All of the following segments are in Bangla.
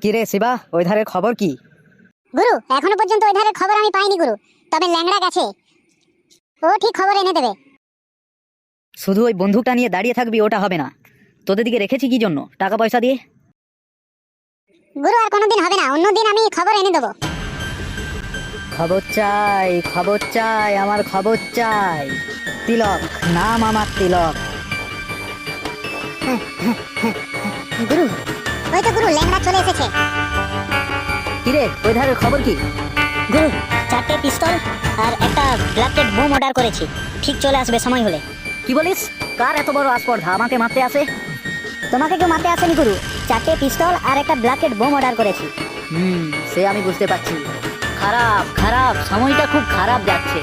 কি রে শিবা, ওই ধারের খবর কি? গুরু, এখনো পর্যন্ত ওই ধারের খবর আমি পাইনি গুরু। তবে ল্যাংড়া গেছে, ও ঠিক খবর এনে দেবে। শুধু ওই বন্দুকটা নিয়ে দাঁড়িয়ে থাকবি ওটা হবে না। তোদের দিকে রেখেছি কি জন্য? টাকা পয়সা দিয়ে। গুরু, আর কোনোদিন হবে না, অন্যদিন আমি খবর এনে দেবো। খবর চাই, খবর চাই, আমার খবর চাই। তিলক, নাম আমার তিলক। গুরু, ওই তো গুরু, ল্যাংড়া চলে এসেছে। কিরে, ওই ধারের খবর কি? গুরু, 4টে পিস্তল আর একটা ব্ল্যাকেট বোম অর্ডার করেছি, ঠিক চলে আসবে সময় হলে। কি বলিস? কার এত বড় আস্পর্ধা আমাকে মারতে আসে? তোমাকে কেউ মারতে আসেনি গুরু, 4টে পিস্তল আর একটা ব্ল্যাকেট বোম অর্ডার করেছি। সে আমি বুঝতে পারছি। খারাপ খারাপ, সময়টা খুব খারাপ যাচ্ছে।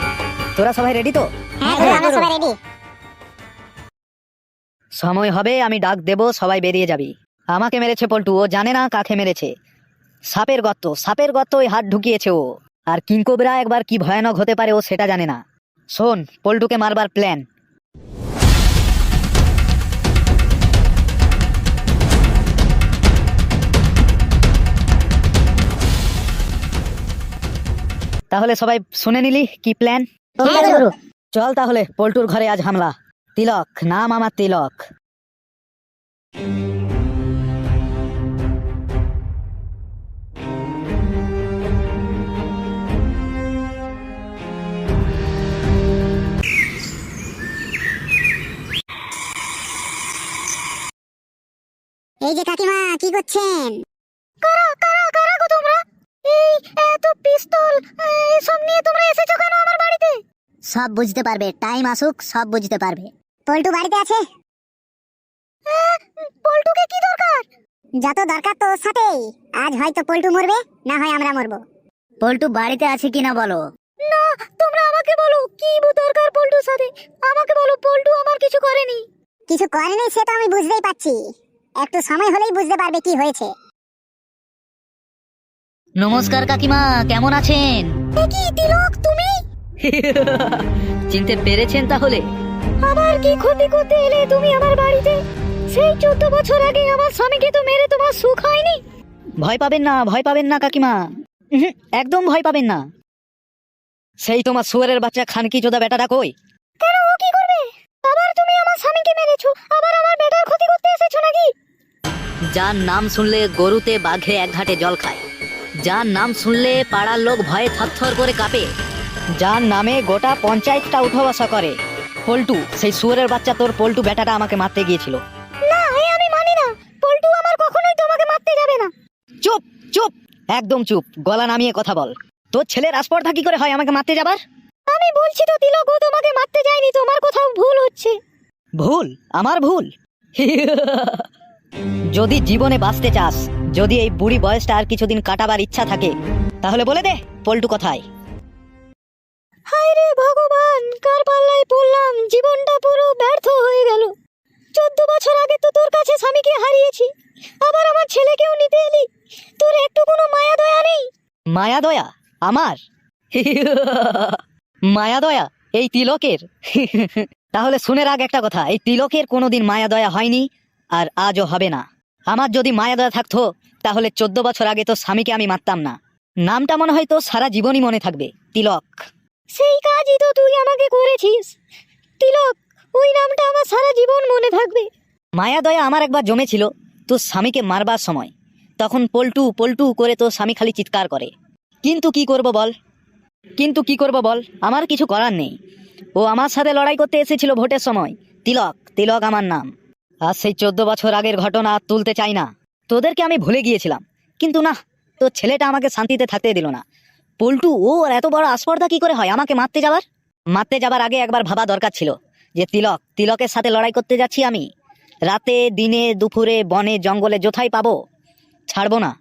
তোরা সবাই রেডি তো? হ্যাঁ গুরু, আমরা সবাই রেডি। সময় হবে আমি ডাক দেব, সবাই বেরিয়ে যাবি। আমাকে মেরেছে পল্টু, ও জানে না কাকে মেরেছে। সাপের গর্ত, সাপের গর্ত ওই হাত ঢুকিয়েছে ও। আর কিংকোবরা একবার কি ভয়ানক হতে পারে ও সেটা জানে না। শোন, পল্টুকে মারবার প্ল্যান। তাহলে সবাই শুনে নিলি কি প্ল্যান? হ্যাঁ গুরু। চল তাহলে পল্টুর ঘরে আজ হামলা। তিলক, নাম আমার তিলক। এই যে কাকিমা, কি করছেন? কারা কারা কারা গো তোমরা? এই এত পিস্তল সব নিয়ে তোমরা এসেছো কেন আমার বাড়িতে? সব বুঝতে পারবে, টাইম আসুক সব বুঝতে পারবে। পল্টু বাড়িতে আছে? পল্টুকে কি দরকার? যত দরকার তো ওর সাথেই। আজ হয়তো পল্টু মরবে, না হয় আমরা মরবো। পল্টু বাড়িতে আছে কিনা বলো। না, তোমরা আমাকে বলো কি দরকার পল্টুর সাথে। আমাকে বলো, পল্টু আমার কিছু করেনি। কিছু করেনি সে তো আমি বুঝতেই পারছি, একটু সময় হলেই বুঝতে পারবে কি হয়েছে। নমস্কার কাকিমা, কেমন আছেন? কি তিলক, তুমি? চিনতে পেরেছেন তাহলে? আবার কি ক্ষতি করতে এলে তুমি আমার বাড়িতে? সেই 14 বছর আগে আমার স্বামীকে তো মেরে তোমার সুখ হয়নি। ভয় পাবেন না, ভয় পাবেন না কাকিমা। একদম ভয় পাবেন না। সেই তোমার শুয়ারের বাচ্চা খানকি চোদা বেটাটা কই? কেন, ও কি করবে? আবার তুমি আমার স্বামীকে মেরেছো, আবার আমার বেটার ক্ষতি করতে এসেছো নাকি? যার নাম শুনলে গরুতে বাঘে এক ঘাটে জল খায়, যার নাম শুনলে পাড়ার লোক ভয়ে থরথর করে কাঁপে, যার নামে গোটা পঞ্চায়েতটা উঠা বসা করে, পল্টু, সেই শুয়ারের বাচ্চা তোর পল্টু বেটাটা আমাকে মারতে গিয়েছিল। না, আমি মানি না। পল্টু আমার কখনোই তোমাকে মারতে যাবে না। চুপ চুপ, একদম চুপ, গলা নামিয়ে কথা বল। তোর ছেলের আস্পর্ধা কি করে হয় আমাকে মারতে যাবার? আমি বলছি তো তিলক, ও তোমাকে মারতে যায়নি, তোমার কোথাও ভুল হচ্ছে। ভুল? আমার ভুল? যদি জীবনে বাঁচতে চাস, যদি এই বুড়ি বয়সটা আর কিছুদিন কাটাবার ইচ্ছা থাকে, তাহলে বলে দে পল্টু কোথায়। হায় রে ভগবান, কার পাল্লায় পড়লাম, জীবনটা পুরো ব্যর্থ হয়ে গেল। 14 বছর আগে তো তোর কাছে স্বামীকে হারিয়েছি, আবার আমার ছেলেকেও নিতে এলি। তোর একটু কোনো মায়া দয়া নেই? মায়া দয়া আমার? মায়া দয়া এই তিলকের? তাহলে শুনে রাখ একটা কথা, এই তিলকের কোনোদিন মায়া দয়া হয়নি, আর আজও হবে না। আমার যদি মায়া দয়া থাকতো তাহলে 14 বছর আগে তো স্বামীকে আমি মারতাম না। নামটা মনে হয় তো সারা জীবনই মনে থাকবে, তিলক। সেই কাজই তো তুই আমাকে করেছিস তিলক, ওই নামটা আমার সারা জীবন মনে থাকবে। মায়া দয়া আমার একবার জমেছিল তোর স্বামীকে মারবার সময়। তখন পল্টু পল্টু করে তোর স্বামী খালি চিৎকার করে। কিন্তু কি করব বল, কিন্তু কি করব বল, আমার কিছু করার নেই। ও আমার সাথে লড়াই করতে এসেছিল ভোটের সময়। তিলক, তিলক আমার নাম। আর সেই 14 বছর আগের ঘটনা আর তুলতে চাই না। তোদেরকে আমি ভুলে গিয়েছিলাম, কিন্তু না, তোর ছেলেটা আমাকে শান্তিতে থাকতে দিল না। পল্টু, ওর এত বড় আস্পর্ধা কি করে হয় আমাকে মারতে যাবার? মারতে যাবার আগে একবার ভাবা দরকার ছিল যে তিলক, তিলকের সাথে লড়াই করতে যাচ্ছি আমি। রাতে দিনে দুপুরে বনে জঙ্গলে যথাই পাবো, ছাড়বো না।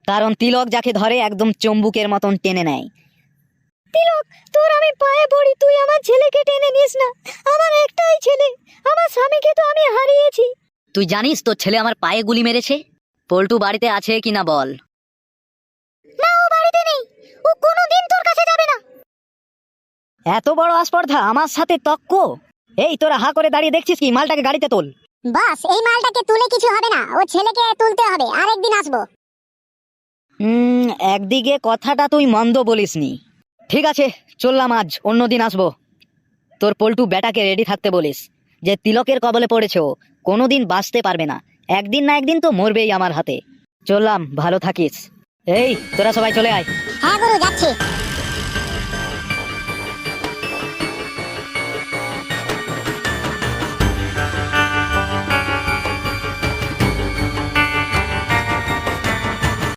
কারণ তিলক যাকে ধরে একদম চম্বুকের মতন টেনে নেয়। তিলক, তোর আমি পায়ে পড়ি, তুই আমার ছেলেকে টেনে নিস না। আমার একটাই ছেলে, আমার স্বামীকে তো আমি হারিয়েছি। তুই জানিস তোর ছেলে আমার পায়ে গুলি মেরেছে? পল্টু বাড়িতে আছে কিনা বল। না, ও বাড়িতে নেই, ও কোনোদিন তোর কাছে যাবে না। এত বড় আস্পর্ধা আমার সাথে তক্ক? এই তোরা হা করে দাঁড়িয়ে দেখছিস কি? মালটাকে গাড়িতে তোল। বাস এই মালটাকে তুলে কিছু হবে না, ও ছেলেকে তুলতে হবে, আরেকদিন আসবো। একদিকে কথাটা তুই মন্দ বলিসনি। ঠিক আছে, চললাম, আজ অন্যদিন আসবো। তোর পল্টু বেটাকে রেডি থাকতে বলিস, যে তিলকের কবলে পড়েছে ও, কোনোদিন বাঁচতে পারবে না, একদিন না একদিন তো মরবেই আমার হাতে। চললাম, ভালো থাকিস। এই তোরা সবাই চলে আয়। হ্যাঁ গুরু, যাচ্ছি।